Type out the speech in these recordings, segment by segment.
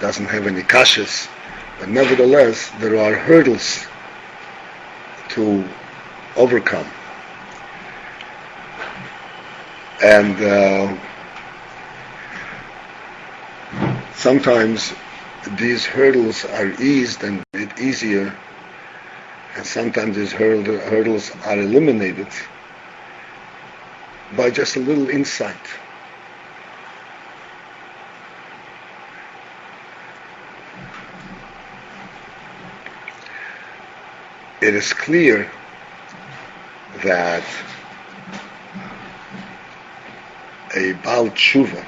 doesn't have any kashas, but nevertheless there are hurdles to overcome. And sometimes these hurdles are eased and made easier, and sometimes these hurdles are eliminated by just a little insight. It is clear that a Baal Tshuva,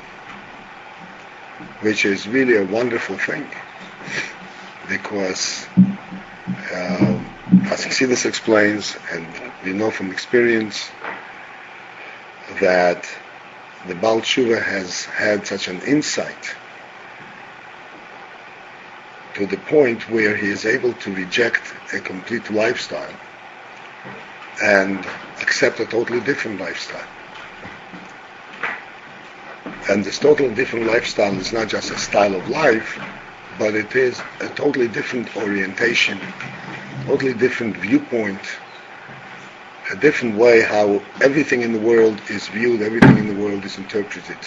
which is really a wonderful thing, because as Chassidus explains, and we know from experience, that the Baal Tshuva has had such an insight to the point where he is able to reject a complete lifestyle and accept a totally different lifestyle. And this totally different lifestyle is not just a style of life, but it is a totally different orientation, totally different viewpoint, a different way how everything in the world is viewed, everything in the world is interpreted.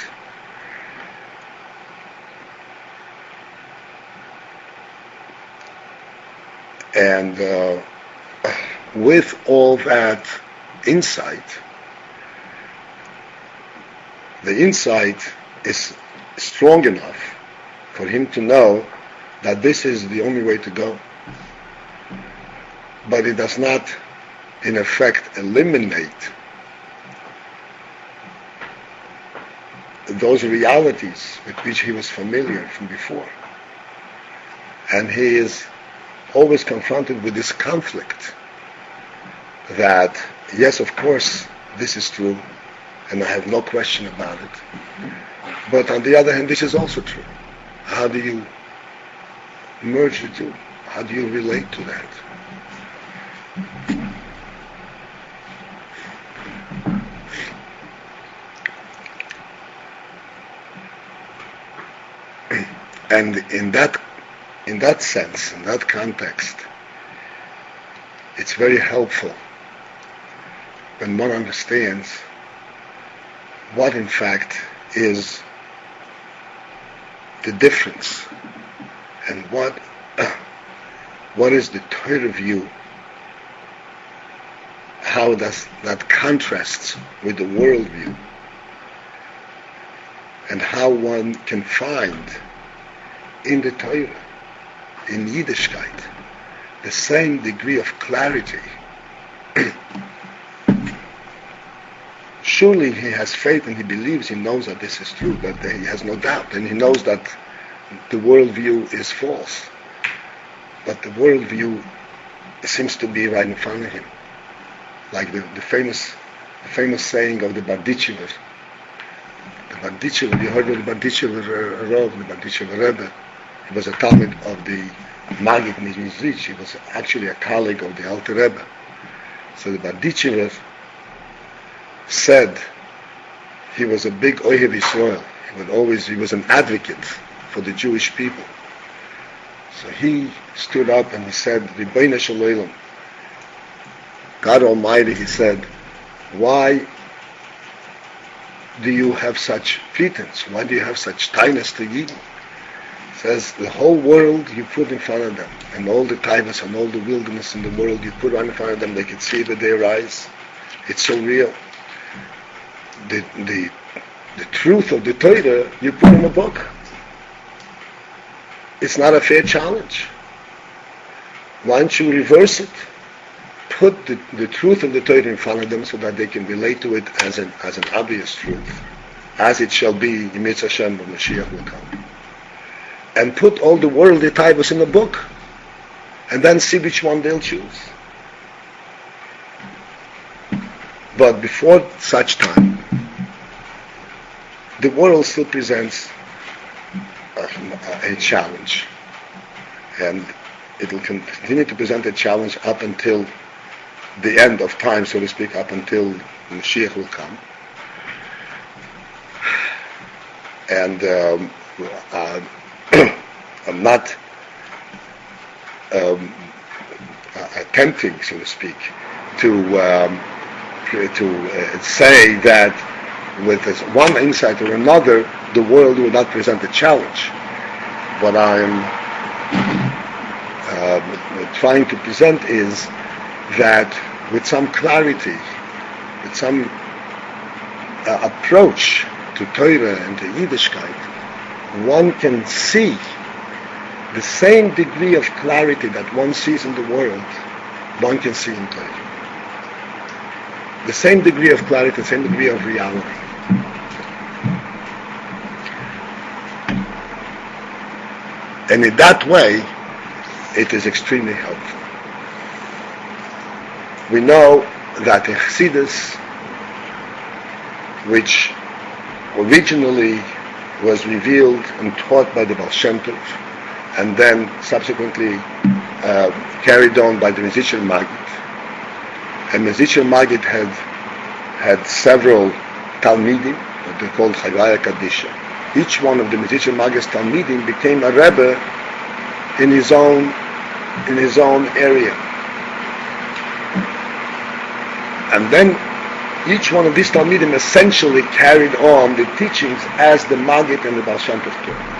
And with all that insight, the insight is strong enough for him to know that this is the only way to go. But it does not, in effect, eliminate those realities with which he was familiar from before. And he is always confronted with this conflict that, yes, of course, this is true, and I have no question about it. But on the other hand, this is also true. How do you merge the two? How do you relate to that? And in that sense, in that context, it's very helpful when one understands what in fact is the difference and what is the Torah view, how does that contrasts with the world view, and how one can find in the Torah, in Yiddishkeit, the same degree of clarity. Surely he has faith and he believes, he knows that this is true, that he has no doubt, and he knows that the worldview is false. But the worldview seems to be right in front of him. Like the famous saying of the Barditchever. The Barditchever, you heard of the Barditchever Rav, the Barditchever Rebbe. He was a Talmud of the Maggid Mizrich. He was actually a colleague of the Alter Rebbe. So the Barditchever said he was a big Ohev Yisrael. He was an advocate for the Jewish people. So he stood up and he said, Ribbono Shel Olam, God Almighty, he said, why do you have such pretense? Why do you have such tightness to Yidden? He says, the whole world you put in front of them, and all the taivas and all the wilderness in the world you put right in front of them, they can see it with their eyes. It's so real. The truth of the Torah you put in a book. It's not a fair challenge. Why don't you reverse it? Put the truth of the Torah in front of them so that they can relate to it as an obvious truth, as it shall be in Mitzvah Hashem when Mashiach will come. And put all the worldly taivos in the book, and then see which one they'll choose. But before such time, the world still presents a challenge, and it will continue to present a challenge up until the end of time, so to speak, up until Mashiach will come. And I'm not attempting, so to speak, to say that with this one insight or another, the world will not present a challenge. What I'm trying to present is that with some clarity, with some approach to Torah and to Yiddishkeit, one can see the same degree of clarity that one sees in the world, one can see in Torah. The same degree of clarity, the same degree of reality. And in that way, it is extremely helpful. We know that in Chassidus, which originally was revealed and taught by the Baal Shem Tov, and then subsequently carried on by the Mezritcher Maggid. And Mezritcher Maggid had several Talmidim, what they called Chagaya Kadisha. Each one of the Mezritcher Maggid's Talmidim became a Rebbe in his own area. And then each one of these Talmidim essentially carried on the teachings as the Maggid and the Baal Shem Tov taught.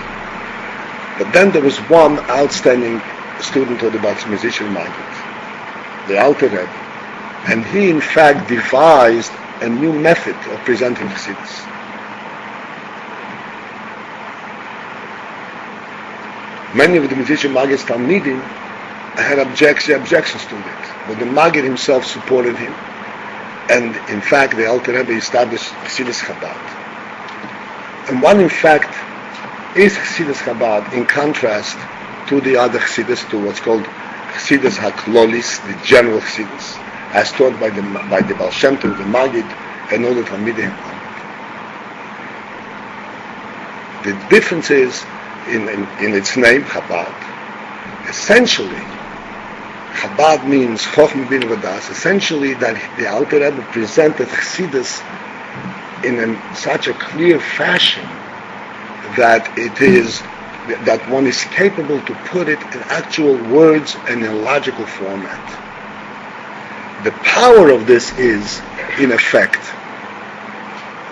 But then there was one outstanding student of the Mezritcher Maggid, the Alter Rebbe, and he in fact devised a new method of presenting Chassidus. Many of the Mezritcher Maggid's Talmidim had objections to it, but the Maggid himself supported him, and in fact the Alter Rebbe established Chassidus Chabad. And one in fact is Chassidus Chabad in contrast to the other Chassidus, to what's called Chassidus HaKlolis, the general Chassidus, as taught by the Baal Shem Tov, the Maggid, and all the Talmidim. The difference is in its name, Chabad. Essentially, Chabad means Chochmah Bin Vadas. Essentially, that the Alter Rebbe presented Chassidus in such a clear fashion that one is capable to put it in actual words and in logical format. The power of this is, in effect,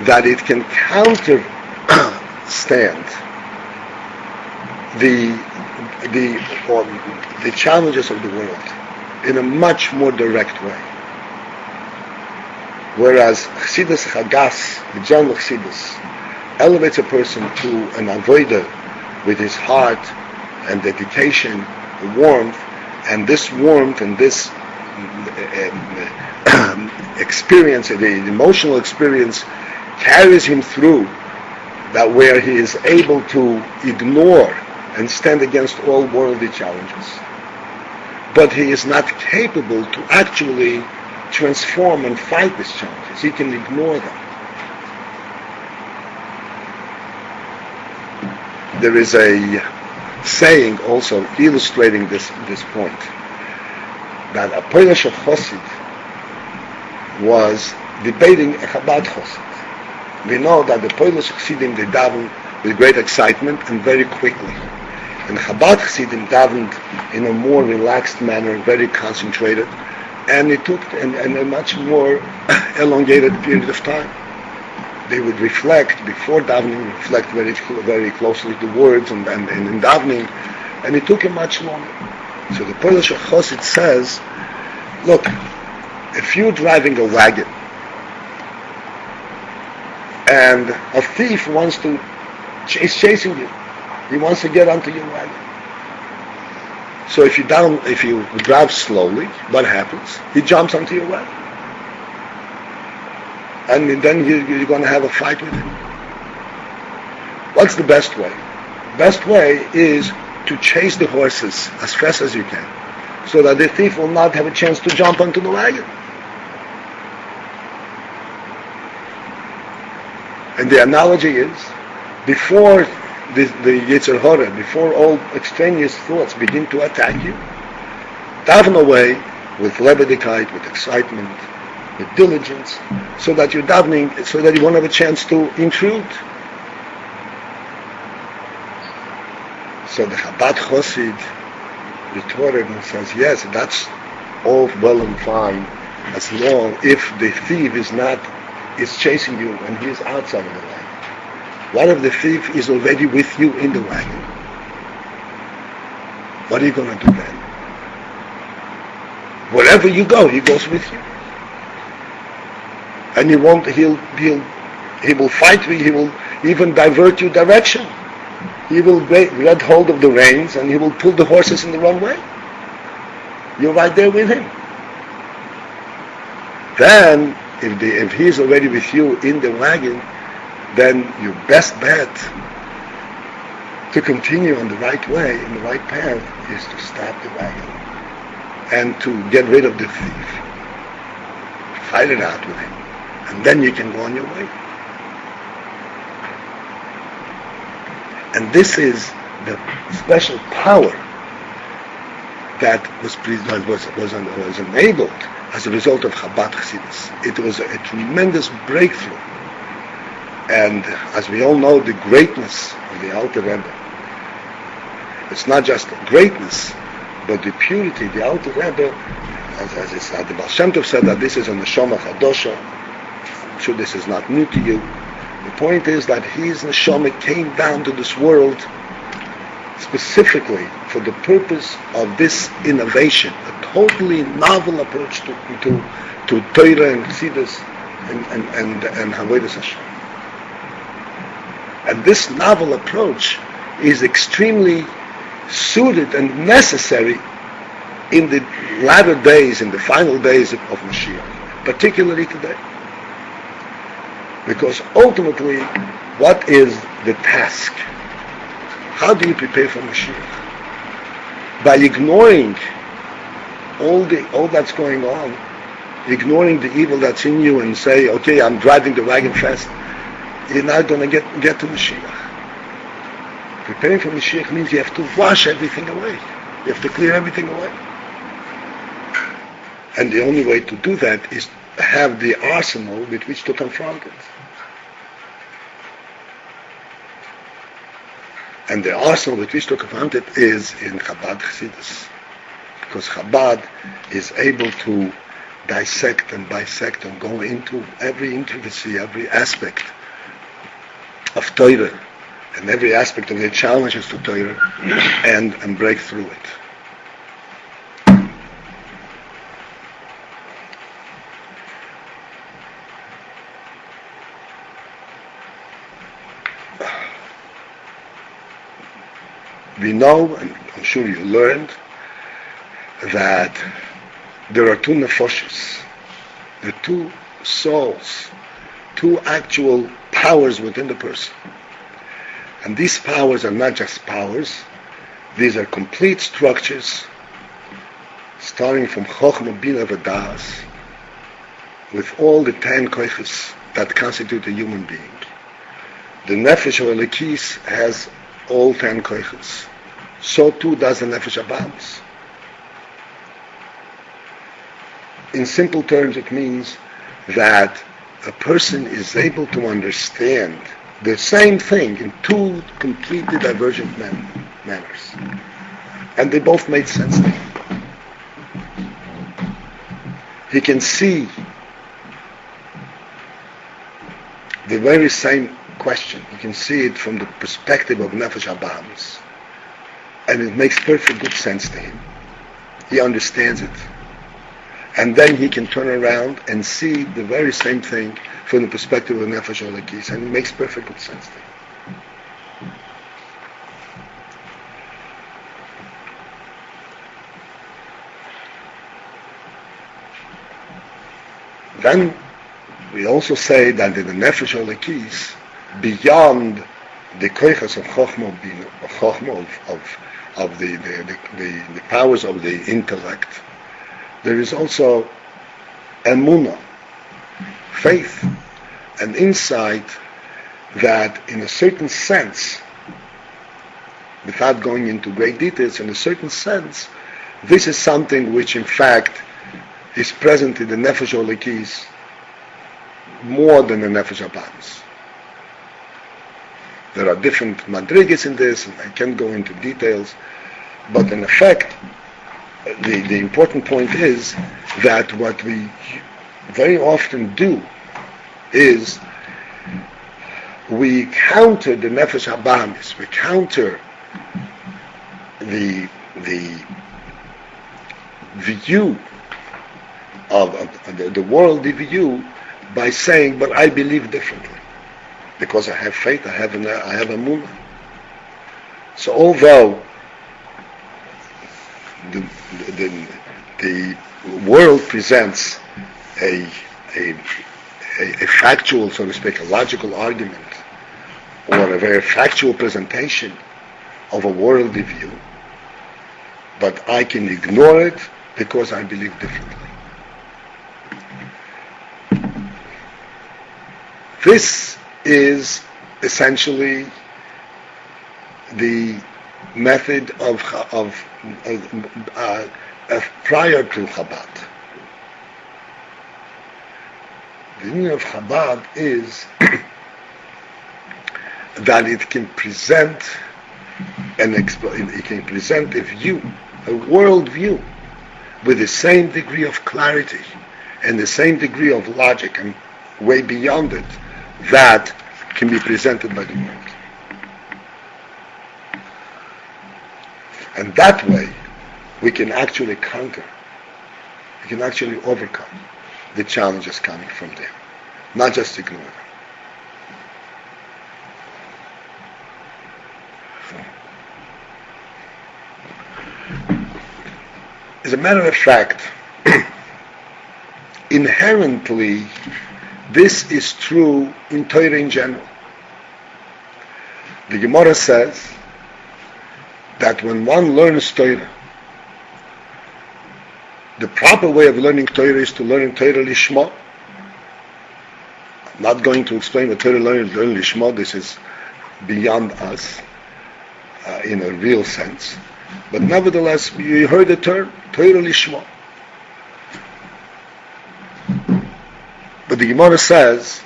that it can counterstand the challenges of the world in a much more direct way. Whereas Chassidus Chagas, the general Chassidus, elevates a person to an avodah with his heart and dedication, warmth, and this warmth and this experience, the emotional experience, carries him through that where he is able to ignore and stand against all worldly challenges. But he is not capable to actually transform and fight these challenges. He can ignore them. There is a saying also illustrating this point, that a Polish Chassid was debating a Chabad Chassid. We know that the Polish Chassidim, they daven with great excitement and very quickly. And Chabad Chassidim davened in a more relaxed manner, very concentrated, and it took a much more elongated period of time. They would reflect before davening, reflect very, very closely the words and in davening, and it took a much longer. So the Polish Chassid says, look, if you're driving a wagon and a thief is chasing you, he wants to get onto your wagon. So if you drive slowly, what happens? He jumps onto your wagon. And then you're going to have a fight with him. What's the best way? Best way is to chase the horses as fast as you can, so that the thief will not have a chance to jump onto the wagon. And the analogy is, before the Yetzer Hara, before all extraneous thoughts begin to attack you, daven away with lebedigkeit, with excitement, with diligence, so that you're davening, so that you won't have a chance to intrude. So the Chabad Chosid retorted and says, yes, that's all well and fine, as long if the thief is chasing you and he is outside of the wagon. What if the thief is already with you in the wagon? What are you going to do then? Wherever you go, he goes with you. And he will fight you, he will even divert your direction. He will get hold of the reins and he will pull the horses in the wrong way. You're right there with him. Then, if he's already with you in the wagon, then your best bet to continue on the right way, in the right path, is to stop the wagon and to get rid of the thief. Fight it out with him. And then you can go on your way. And this is the special power that was enabled as a result of Chabad Chassidus. It was a tremendous breakthrough. And as we all know, the greatness of the Alter Rebbe, it's not just greatness, but the purity. The Alter Rebbe, as it said, the Baal Shem Tov said that this is on the Neshama Chadosha. I'm sure this is not new to you. The point is that his neshama came down to this world specifically for the purpose of this innovation, a totally novel approach to Torah and Chassidus and Havodas Hashem. And this novel approach is extremely suited and necessary in the latter days, in the final days of Mashiach, particularly today. Because ultimately, what is the task? How do you prepare for Mashiach? By ignoring all that's going on, ignoring the evil that's in you and say, okay, I'm driving the wagon fast, you're not going to get to Mashiach. Preparing for Mashiach means you have to wash everything away. You have to clear everything away. And the only way to do that is to have the arsenal with which to confront it. And the arsenal with which to confront it is in Chabad Chassidus. Because Chabad is able to dissect and bisect and go into every intricacy, every aspect of Torah, and every aspect of the challenges to Torah, and break through it. We know, and I'm sure you learned, that there are two nefoshes, the two souls, two actual powers within the person. And these powers are not just powers, these are complete structures, starting from Chochmah, Bina, V'das, with all the 10 koiches that constitute a human being. The Nefesh or Elekis has all 10 koiches. So too does the Nefesh Abamis. In simple terms, it means that a person is able to understand the same thing in two completely divergent manners. And they both made sense to him. He can see the very same question. You can see it from the perspective of Nefesh Abamis. And it makes perfect good sense to him. He understands it. And then he can turn around and see the very same thing from the perspective of Nefesh Elekis. And it makes perfect good sense to him. Then we also say that in the Nefesh Elekis, beyond the koiches of Chochmah, of the powers of the intellect, there is also emunah, faith, and insight that in a certain sense, without going into great details, in a certain sense, this is something which in fact is present in the Nefesh Elekis more than the Nefesh Abamis. There are different madrigas in this, and I can't go into details. But in effect, the important point is that what we very often do is we counter the nefesh habahamis, we counter the view of the worldly view by saying, but I believe differently because I have faith, I have a moon. So although the world presents a factual, so to speak, a logical argument or a very factual presentation of a worldly view, but I can ignore it because I believe differently. This is essentially the method of prior to Chabad. The meaning of Chabad is that it can present it can present a view, a world view, with the same degree of clarity and the same degree of logic and way beyond it that can be presented by the world. And that way, we can actually conquer, we can actually overcome the challenges coming from them, not just ignore them. As a matter of fact, inherently, this is true in Torah in general. The Gemara says that when one learns Torah, the proper way of learning Torah is to learn Torah Lishma. I'm not going to explain what Torah learn Lishma. This is beyond us in a real sense. But nevertheless, you heard the term Torah Lishma. But the Gemara says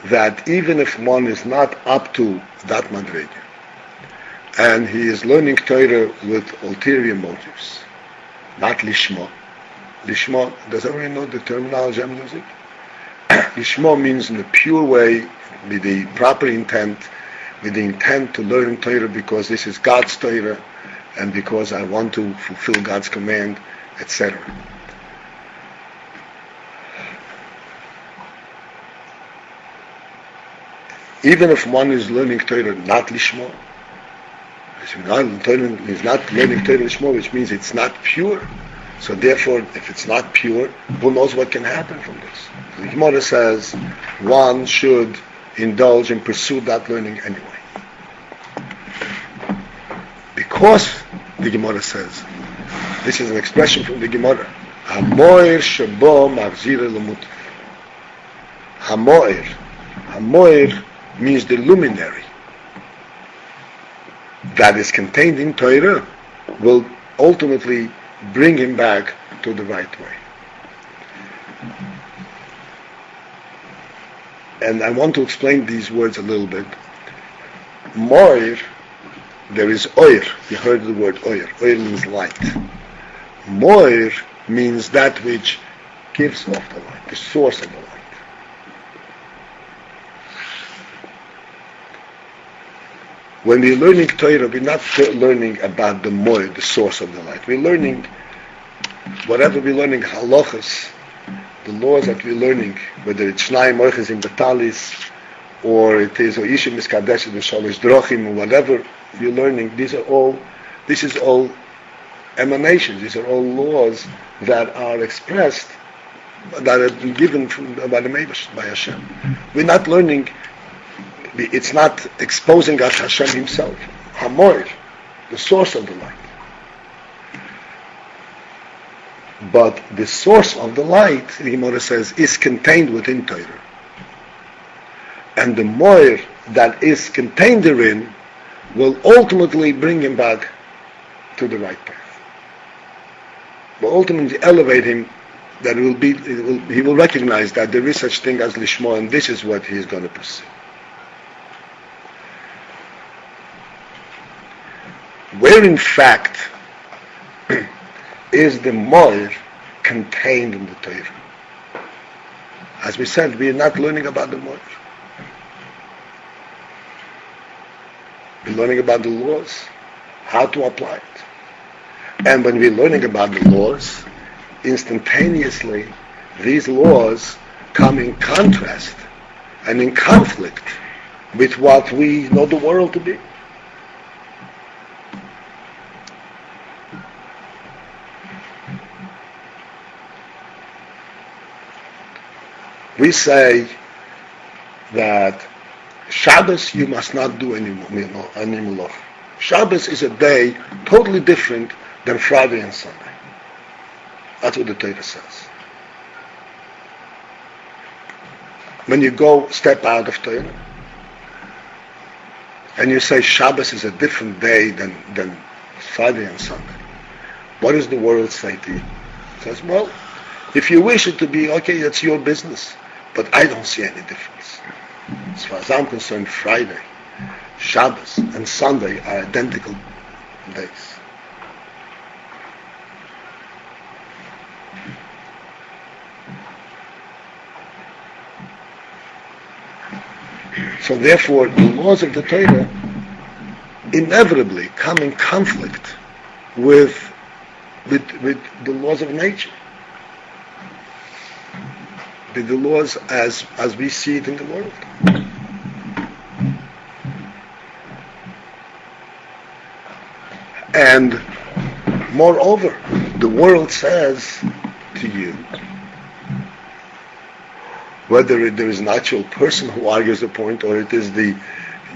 that even if one is not up to that madrega, and he is learning Torah with ulterior motives, not Lishma. Lishma, does everyone know the terminology I'm using? Lishma means in a pure way, with the proper intent, with the intent to learn Torah because this is God's Torah, and because I want to fulfill God's command, etc. Even if one is learning Torah not Lishma, is not learning Torah Lishma, which means it's not pure. So therefore, if it's not pure, who knows what can happen from this? So the Gemara says one should indulge and pursue that learning anyway. Because the Gemara says, this is an expression from the Gemara, Hamoir shabo machzir l'mut. Hamoir means the luminary that is contained in Torah will ultimately bring him back to the right way. And I want to explain these words a little bit. Moir, there is oir. You heard the word oir. Oir means light. Moir means that which gives off the light, the source of the light. When we're learning Torah, we're not learning about the moed, the source of the light. We're learning, whatever we're learning, halachas, the laws that we're learning, whether it's Shnai Moiches in Betalis, or it is Oishim Miskadeshet in Shalosh Drochim, or whatever you're learning, this is all emanations, these are all laws that are expressed, that have been given by the Meibash, by Hashem. We're not learning. It's not exposing us Hashem himself. Hamoir, the source of the light. But the source of the light, the Gemara says, is contained within Torah. And the moir that is contained therein will ultimately bring him back to the right path. Will ultimately elevate him, that he will recognize that there is such thing as Lishma, and this is what he is going to pursue. where in fact is the Moir contained in the Torah? As we said, we are not learning about the Moir. We're learning about the laws, how to apply it. And when we're learning about the laws, instantaneously, these laws come in contrast and in conflict with what we know the world to be. We say that Shabbos you must not do any malacha. Shabbos is a day totally different than Friday and Sunday. That's what the Torah says. When you go step out of Torah and you say Shabbos is a different day than Friday and Sunday, what does the world say to you? It says, well, if you wish it to be, okay, that's your business. But I don't see any difference. As far as I'm concerned, Friday, Shabbos, and Sunday are identical days. So therefore, the laws of the Torah inevitably come in conflict with the laws of nature. With the laws as we see it in the world. And moreover, the world says to you, whether there is an actual person who argues the point or it is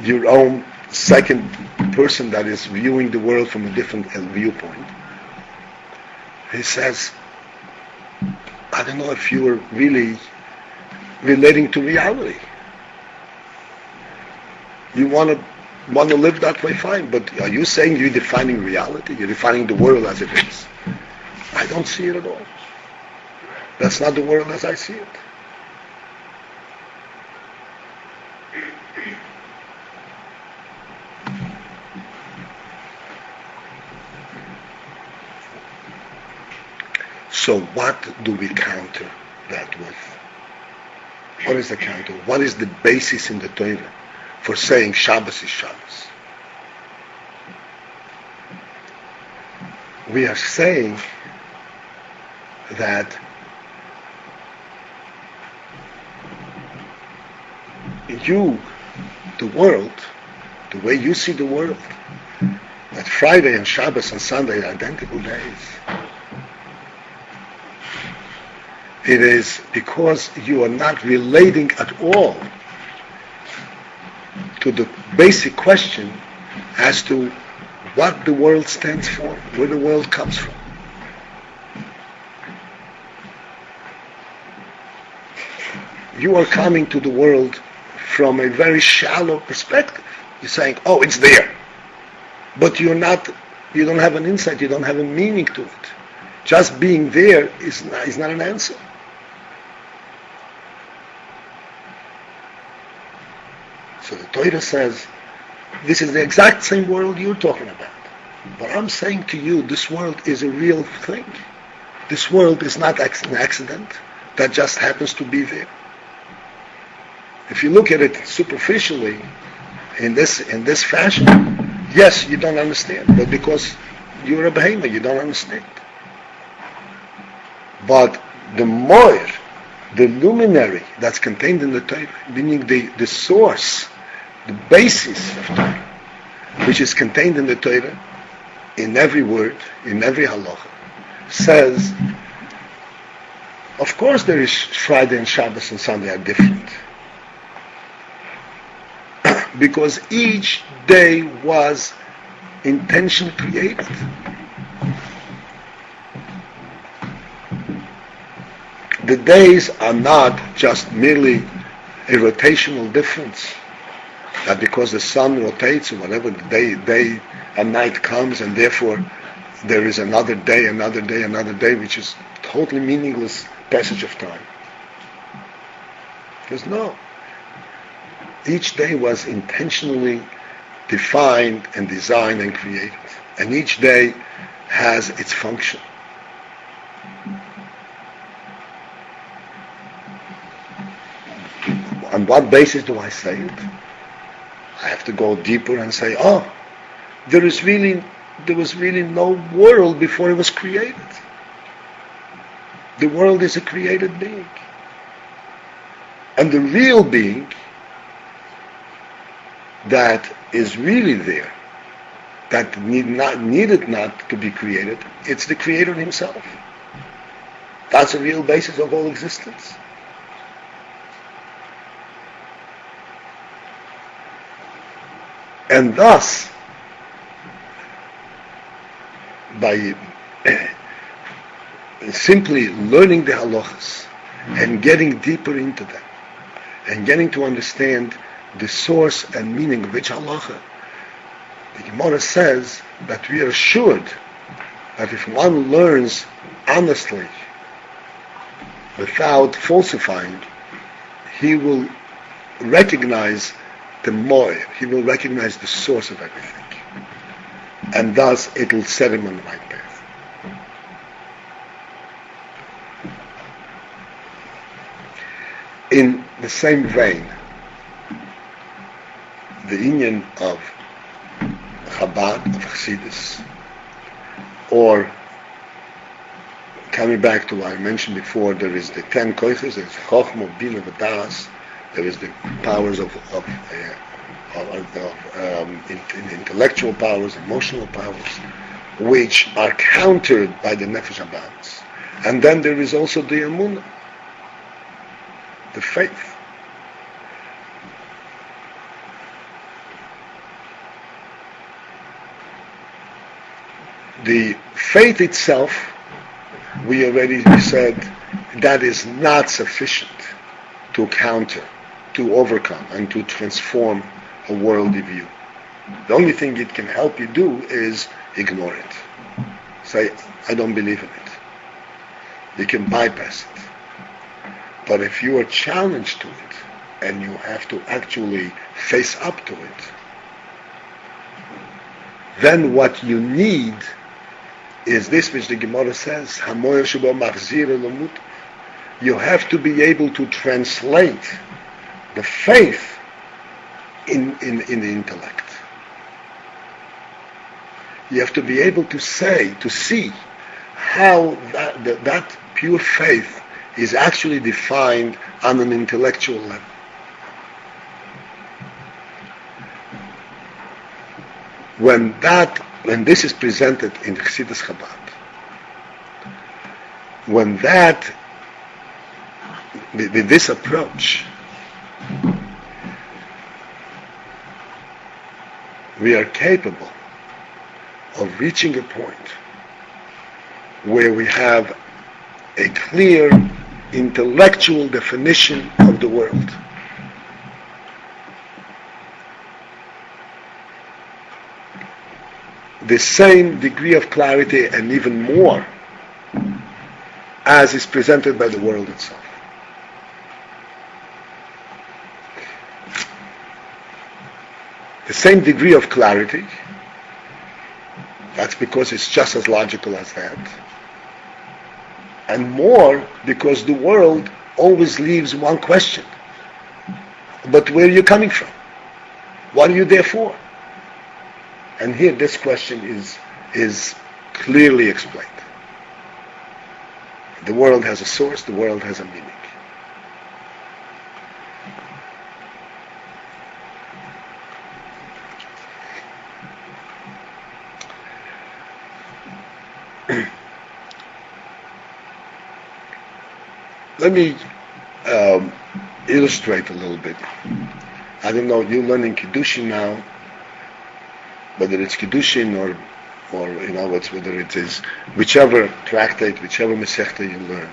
your own second person that is viewing the world from a different viewpoint, he says, I don't know if you are really relating to reality. You want to live that way, fine, but are you saying you're defining reality? You're defining the world as it is? I don't see it at all. That's not the world as I see it. So what do we counter that with? What is the counter? What is the basis in the Torah for saying Shabbos is Shabbos? We are saying that you, the world, the way you see the world, that Friday and Shabbos and Sunday are identical days. It is because you are not relating at all to the basic question as to what the world stands for, where the world comes from. You are coming to the world from a very shallow perspective. You're saying, oh, it's there. But you don't have an insight, you don't have a meaning to it. Just being there is not an answer. So the Torah says, this is the exact same world you're talking about. But I'm saying to you, this world is a real thing. This world is not an accident that just happens to be there. If you look at it superficially, in this fashion, yes, you don't understand. But because you're a behemoth, you don't understand. But the moir, the luminary that's contained in the Torah, meaning the source, the basis of Torah, which is contained in the Torah, in every word, in every halacha, says, of course there is Friday and Shabbos and Sunday are different. Because each day was intentionally created. The days are not just merely a rotational difference, that because the sun rotates or whatever, the day and night comes and therefore there is another day, which is totally meaningless passage of time. Because no. Each day was intentionally defined and designed and created. And each day has its function. On what basis do I say it? I have to go deeper and say, there was really no world before it was created. The world is a created being. And the real being that is really there, that needed not to be created, it's the Creator Himself. That's the real basis of all existence. And thus, by simply learning the halachas and getting deeper into them and getting to understand the source and meaning of each halacha, the Gemara says that we are assured that if one learns honestly, without falsifying, he will recognize the moy, he will recognize the source of everything. And thus it will set him on the right path. In the same vein, the inyan of Chabad, of Chassidus, or coming back to what I mentioned before, there is the 10 koiches, there is Chochmah, Bina, V'das, there is the powers of intellectual powers, emotional powers, which are countered by the Nefesh HaBahamis. And then there is also the Emunah, the faith. The faith itself, we already said, that is not sufficient to counter, to overcome, and to transform a worldly view. The only thing it can help you do is ignore it. Say, I don't believe in it. You can bypass it. But if you are challenged to it, and you have to actually face up to it, then what you need is this which the Gemara says, Hamoyer Shebo Machzir Elamut. You have to be able to translate the faith in the intellect. You have to be able to see how that pure faith is actually defined on an intellectual level. When this is presented in Chassidus Chabad, with this approach, we are capable of reaching a point where we have a clear intellectual definition of the world. The same degree of clarity and even more as is presented by the world itself. The same degree of clarity, that's because it's just as logical as that, and more because the world always leaves one question. But where are you coming from? What are you there for? And here this question is clearly explained. The world has a source, the world has a meaning. Let me illustrate a little bit. I don't know, you're learning Kiddushin now, whether it's Kiddushin or whether it is whichever tractate, whichever Masechta you learn.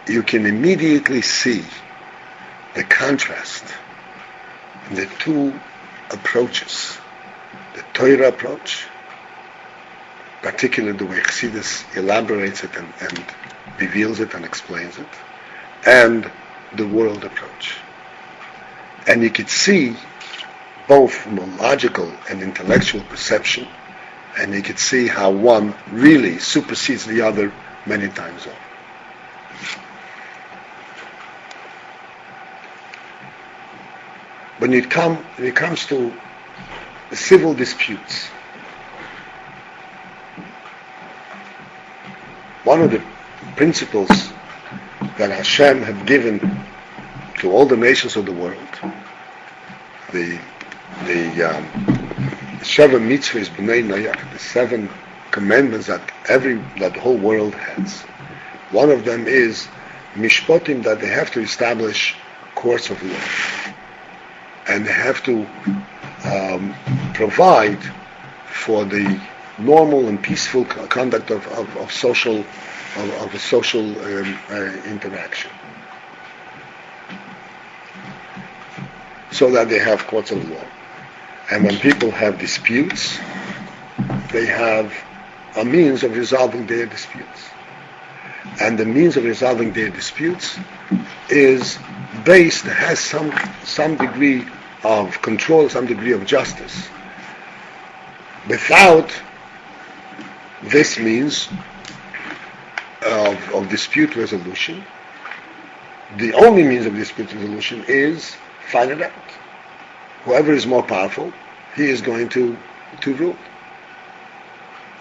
You can immediately see the contrast in the two approaches. The Torah approach, particularly the way Chassidus elaborates it and reveals it and explains it, and the world approach. And you could see both from a logical and intellectual perception, and you could see how one really supersedes the other many times over. When it comes to civil disputes, one of the principles that Hashem had given to all the nations of the world, the Sheva Mitzvahs B'nai Noach, the 7 commandments that the whole world has. One of them is mishpotim, that they have to establish courts of law, and they have to provide for the normal and peaceful conduct of social interaction, so that they have courts of law. And when people have disputes, they have a means of resolving their disputes. And the means of resolving their disputes has some degree of control, some degree of justice. Without this means of dispute resolution, the only means of dispute resolution is fight it out. Whoever is more powerful, he is going to rule.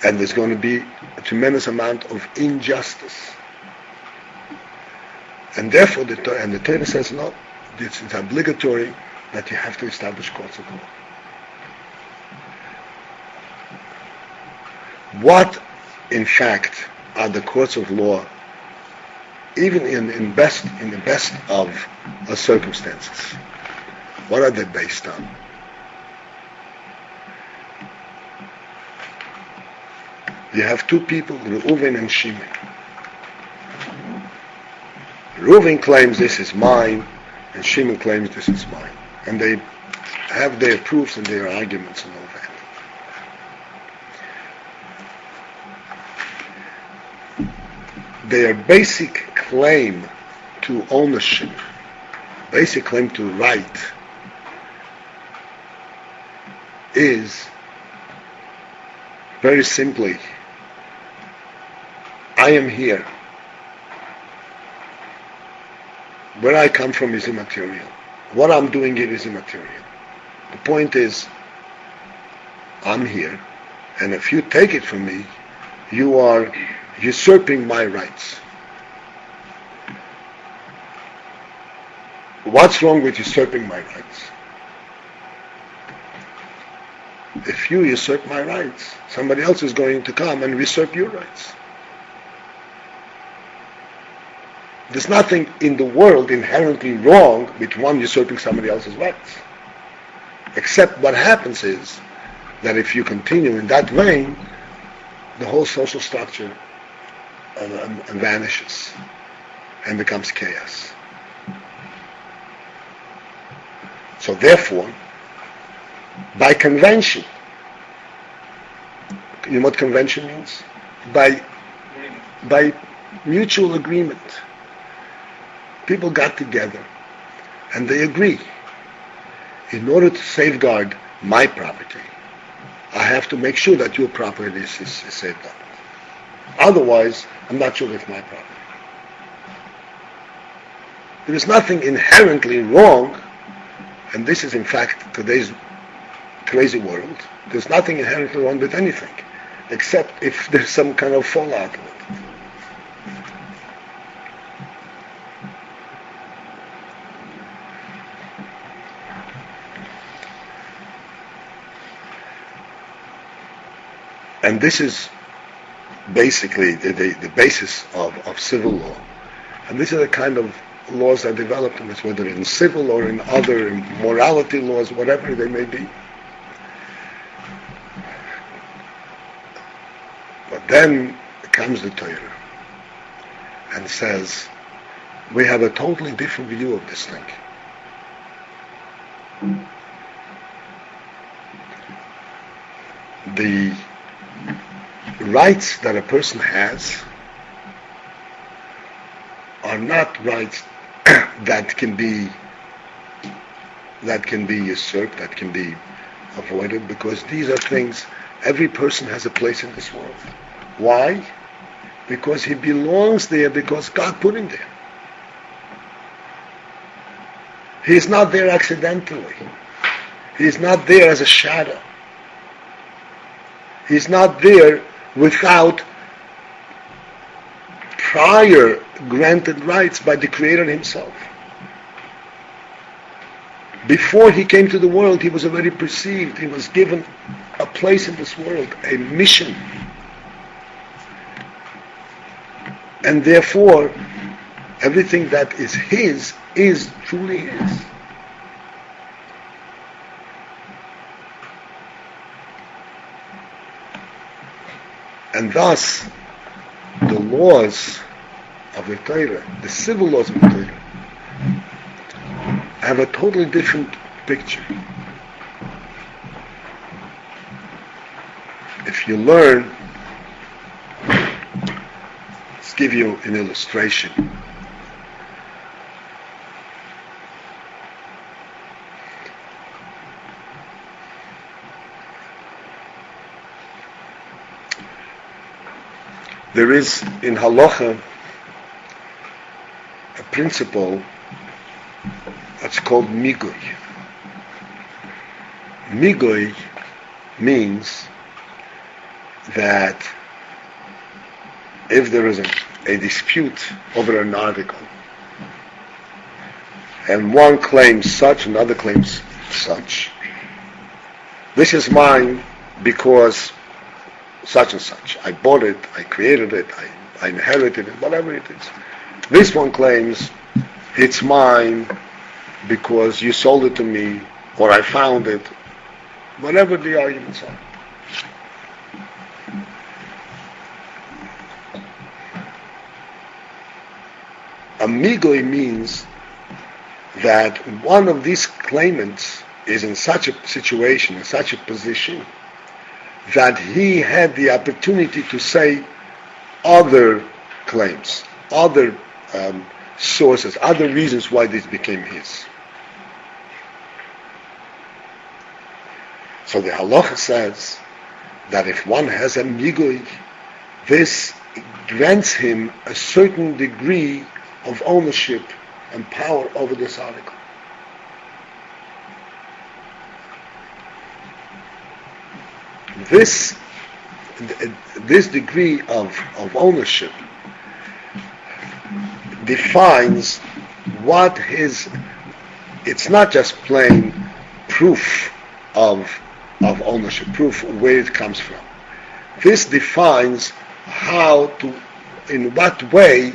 And there's going to be a tremendous amount of injustice. And therefore, the Torah says, no, it's obligatory that you have to establish courts of law. What, in fact, are the courts of law, even in the best of circumstances? What are they based on? You have 2 people, Reuven and Shimon. Reuven claims this is mine, and Shimon claims this is mine. And they have their proofs and their arguments and all that. Their basic claim to ownership, basic claim to right, is very simply, I am here. Where I come from is immaterial. What I'm doing here is immaterial. The point is, I'm here, and if you take it from me, you are usurping my rights. What's wrong with usurping my rights? If you usurp my rights, somebody else is going to come and usurp your rights. There's nothing in the world inherently wrong with one usurping somebody else's rights. Except what happens is that if you continue in that vein, the whole social structure vanishes and becomes chaos. So therefore, by convention, you know what convention means? By mutual agreement. People got together and they agree, in order to safeguard my property, I have to make sure that your property is safeguarded. Otherwise, I'm not sure it's my property. There is nothing inherently wrong, and this is in fact today's crazy world. There's nothing inherently wrong with anything, except if there's some kind of fallout of it. And this is basically the basis of civil law. And these are the kind of laws that developed in this, whether in civil or in other morality laws, whatever they may be. But then comes the Torah and says, we have a totally different view of this thing. The rights that a person has are not rights that can be that can be usurped, that can be avoided, because these are things, every person has a place in this world. Why? Because he belongs there, because God put him there. He is not there accidentally. He is not there as a shadow. He is not there without prior granted rights by the Creator himself. Before he came to the world, he was already perceived. He was given a place in this world, a mission. And therefore, everything that is his is truly his. And thus, the laws of the Torah, the civil laws of the Torah, have a totally different picture. If you learn, let's give you an illustration. There is in halacha a principle that's called migoy. Migoy means that if there is a dispute over an article, and one claims such, another claims such, this is mine because such and such. I bought it, I created it, I inherited it, whatever it is. This one claims it's mine because you sold it to me, or I found it, whatever the arguments are. Amigoi means that one of these claimants is in such a situation, in such a position, that he had the opportunity to say other claims, other sources, other reasons why this became his. So the halacha says that if one has a migui, this grants him a certain degree of ownership and power over this article. This degree of ownership defines what it's not just plain proof of ownership, proof where it comes from. This defines in what way,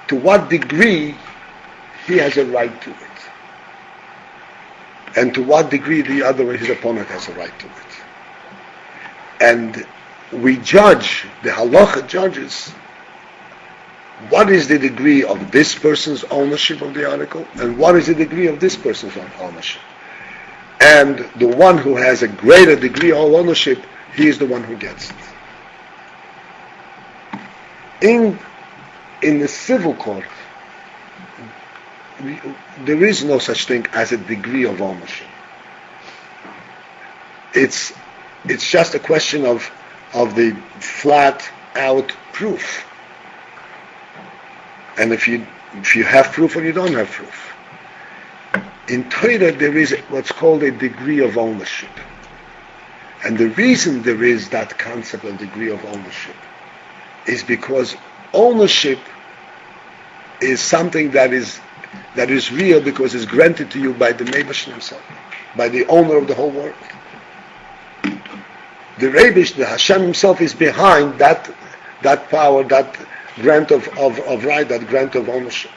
to what degree he has a right to it. And to what degree his opponent has a right to it. And we judge, the halacha judges, what is the degree of this person's ownership of the article, and what is the degree of this person's ownership. And the one who has a greater degree of ownership, he is the one who gets it. In the civil court, there is no such thing as a degree of ownership. It's just a question of the flat out proof. And if you have proof or you don't have proof. In Torah there is what's called a degree of ownership. And the reason there is that concept of degree of ownership is because ownership is something that is real because it's granted to you by the Meibash himself, by the owner of the whole world. The Reibish, the Hashem himself, is behind that power, that grant of right, that grant of ownership.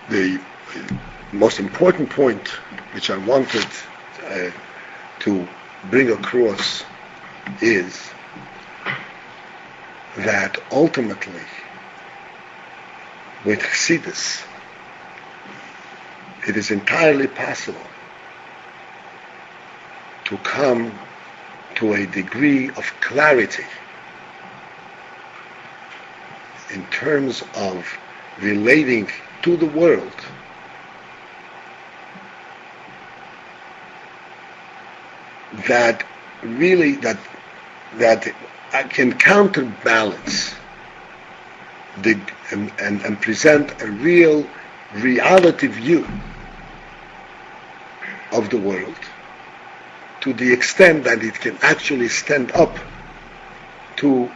The most important point which I wanted to bring across is that ultimately, with Chassidus, it is entirely possible to come to a degree of clarity in terms of relating to the world that really that I can counterbalance and present a real reality view of the world to the extent that it can actually stand up to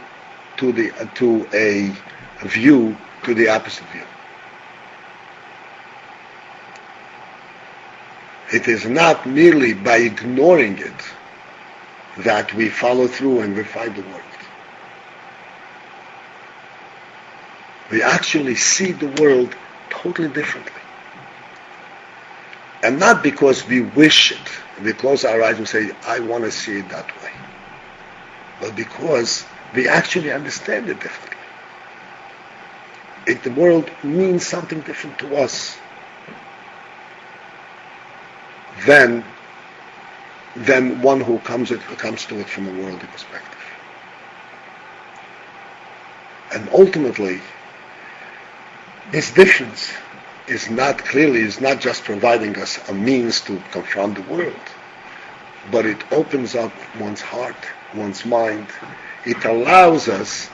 a view to the opposite view. It is not merely by ignoring it that we follow through and refine the world. We actually see the world totally differently. And not because we wish it. We close our eyes and say, I want to see it that way. But because we actually understand it differently. The world means something different to us than one who comes to it from a worldly perspective. And ultimately, this difference is not just providing us a means to confront the world, but it opens up one's heart, one's mind. It allows us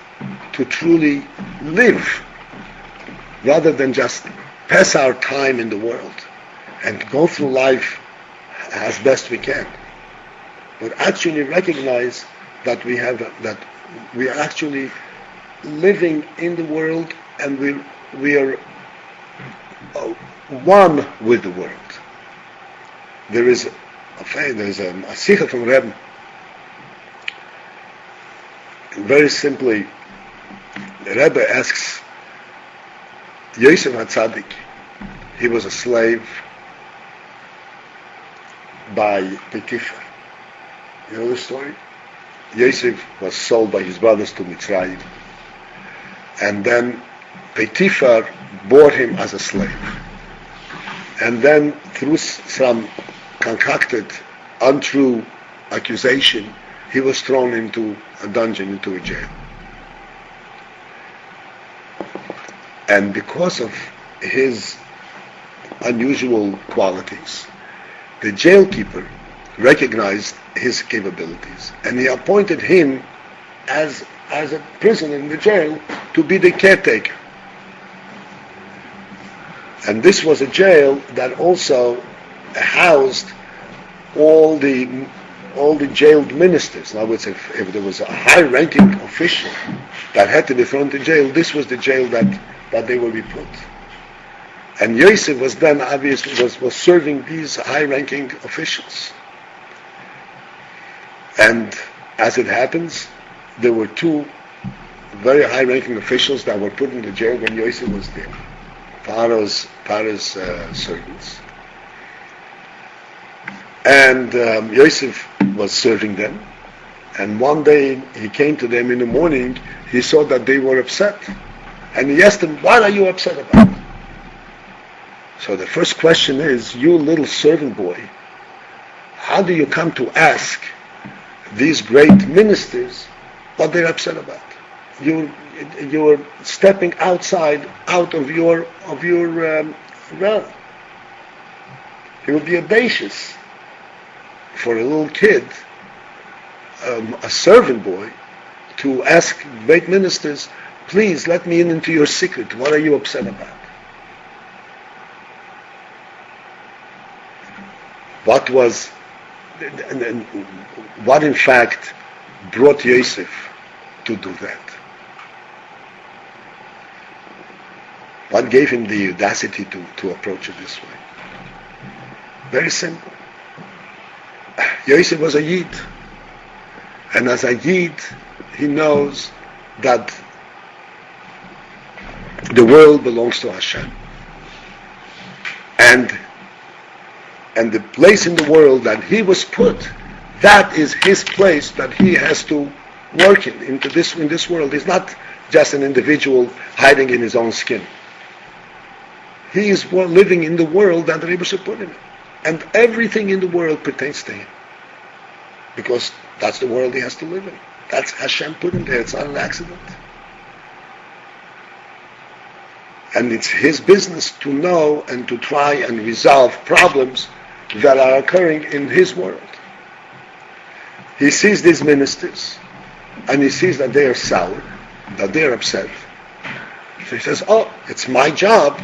to truly live rather than just pass our time in the world and go through life as best we can, but actually recognize that we are actually living in the world and we are one with the world. There's a sikha from Rebbe. Very simply, the Rebbe asks Yosef HaTzadik. He was a slave by Potiphar. You know the story? Yosef was sold by his brothers to Mitzrayim, and then Potiphar bought him as a slave. And then through some concocted, untrue accusation, he was thrown into a dungeon, into a jail. And because of his unusual qualities, the jailkeeper recognized his capabilities, and he appointed him as a prisoner in the jail to be the caretaker. And this was a jail that also housed all the jailed ministers. In other words, if there was a high-ranking official that had to be thrown to jail, this was the jail that they would be put. And Yosef was then obviously was serving these high-ranking officials. And as it happens, there were two very high-ranking officials that were put in the jail when Yosef was there. Pharaoh's servants. And Yosef was serving them. And one day he came to them in the morning, he saw that they were upset. And he asked them, what are you upset about? So the first question is, you little servant boy, how do you come to ask these great ministers what they're upset about? You're stepping out of your realm. It would be audacious for a little kid, a servant boy, to ask great ministers, please let me into your secret. What are you upset about? What in fact brought Yosef to do that? What gave him the audacity to approach it this way? Very simple. Yosef was a Yid. And as a Yid, he knows that the world belongs to Hashem. And the place in the world that he was put, that is his place that he has to work in this world. He's not just an individual hiding in his own skin. He is living in the world that the Rebbe put him in. And everything in the world pertains to him. Because That's the world he has to live in. That's Hashem put him there. It's not an accident. And it's his business to know and to try and resolve problems that are occurring in his world. He sees these ministers, and he sees that they are sour, that they are upset. So he says, oh, it's my job.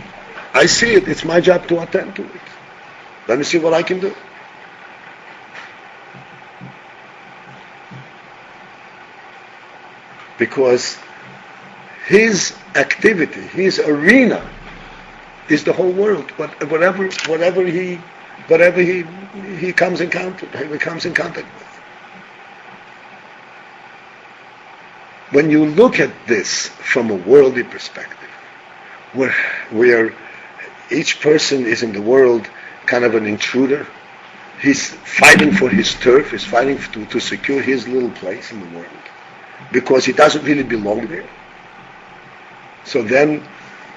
I see it. It's my job to attend to it. Let me see what I can do. Because his activity, his arena, is the whole world. Whatever he comes in contact with. When you look at this from a worldly perspective, where each person is in the world kind of an intruder, he's fighting for his turf, he's fighting to secure his little place in the world, because he doesn't really belong there. So then,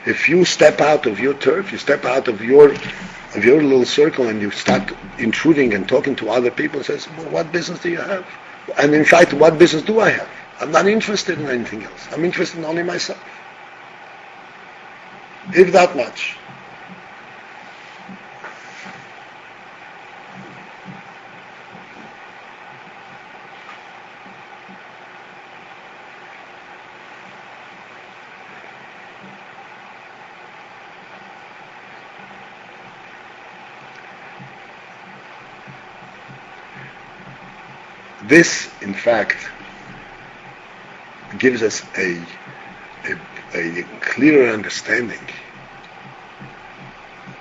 if you step out of your turf, you step out of your little circle, and you start intruding and talking to other people, and says, well, what business do you have? And in fact, what business do I have? I'm not interested in anything else. I'm interested in only myself. If that much. This, in fact, gives us a clearer understanding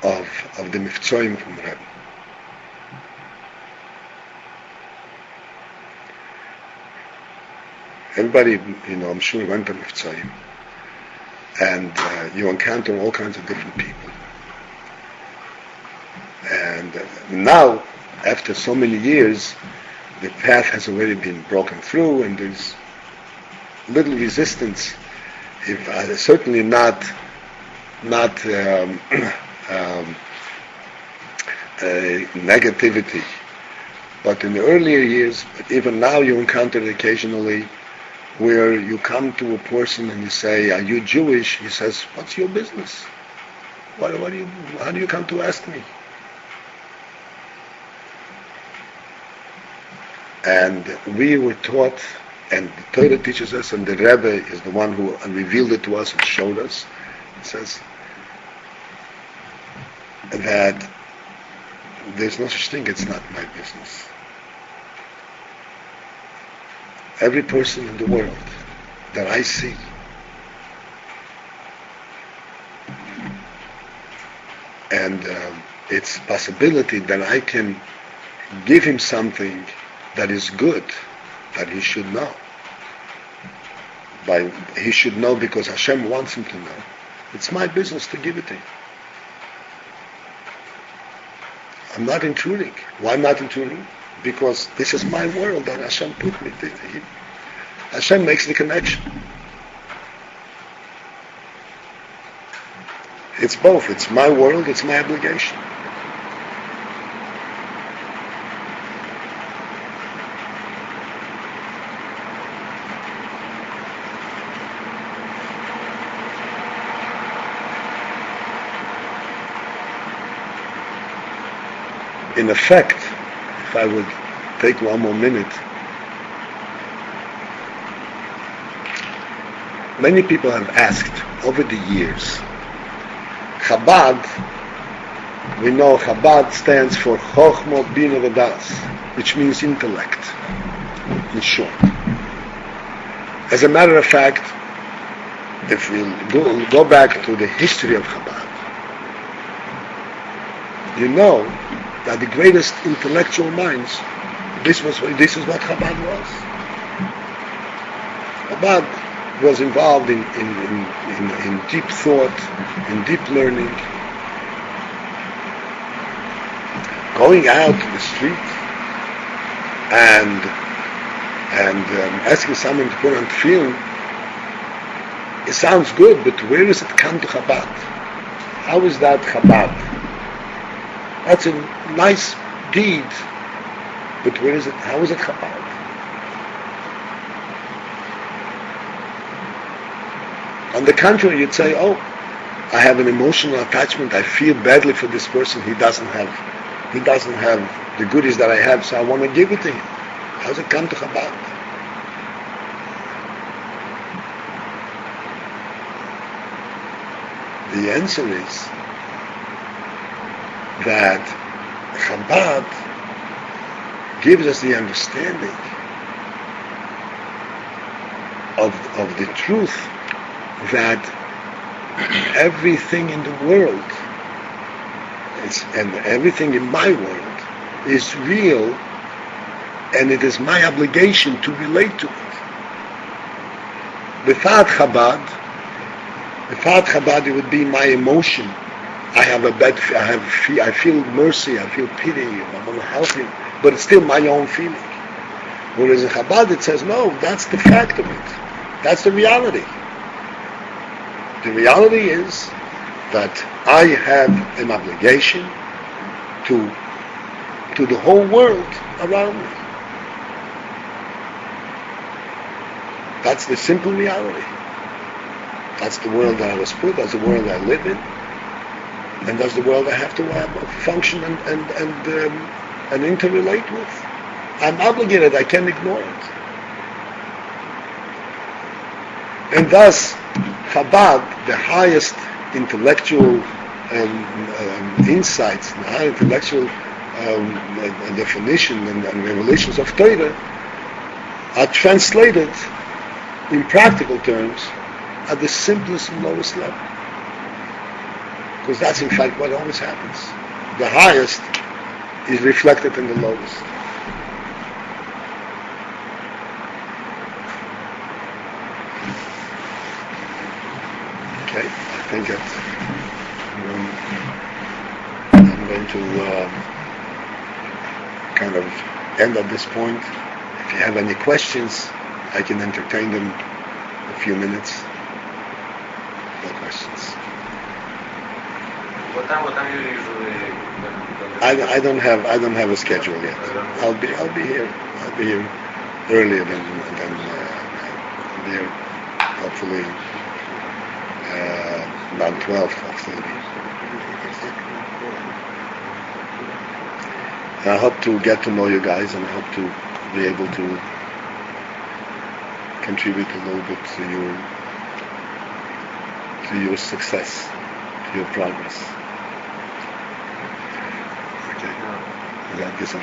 of the Miftzoim from Rebbe. Everybody, I'm sure went to Miftzoim, and you encounter all kinds of different people. And now, after so many years, the path has already been broken through, and there's little resistance, if certainly not negativity. But in the earlier years, but even now, you encounter it occasionally, where you come to a person and you say, "Are you Jewish?" He says, "What's your business? How do you come to ask me?" And we were taught, and the Torah teaches us, and the Rebbe is the one who revealed it to us and showed us. It says that there's no such thing, it's not my business. Every person in the world that I see and it's possibility that I can give him something that is good, that he should know. He should know because Hashem wants him to know. It's my business to give it to him. I'm not intruding. Why not intruding? Because this is my world that Hashem put me. Hashem makes the connection. It's both. It's my world, it's my obligation. In effect, if I would take one more minute, many people have asked over the years, Chabad, we know Chabad stands for Chochma Bina V'Das, which means intellect, in short. As a matter of fact, if we go back to the history of Chabad, you know that the greatest intellectual minds, this is what Chabad was. Chabad was involved in deep thought, in deep learning, going out to the street and asking someone to put on tefillin. It sounds good, but where does it come to Chabad? How is that Chabad? That's a nice deed, but where is it? How is it Chabad? On the contrary, you'd say, oh, I have an emotional attachment. I feel badly for this person. He doesn't have the goodies that I have, so I want to give it to him. How does it come to Chabad? The answer is that Chabad gives us the understanding of the truth that everything in the world and everything in my world is real, and it is my obligation to relate to it. Without Chabad, it would be my emotion. I feel mercy, I feel pity, I want to help him, but it's still my own feeling. Whereas in Chabad it says, no, that's the fact of it. That's the reality. The reality is that I have an obligation to the whole world around me. That's the simple reality. That's the world that I was put, that's the world I live in, and that's the world I have to function and interrelate with. I'm obligated, I can't ignore it. And thus, Chabad, the highest intellectual insights, the high intellectual definition and revelations of Torah are translated in practical terms at the simplest and lowest level. Because that's in fact what always happens. The highest is reflected in the lowest. Okay, I think that I'm going to kind of end at this point. If you have any questions, I can entertain them a few minutes. No questions. What time you usually? I don't have a schedule yet. I'll be here. I'll be here earlier than I'll be here hopefully around 12 actually. I hope to get to know you guys, and I hope to be able to contribute a little bit to your success, to your progress. Okay. Danke sehr.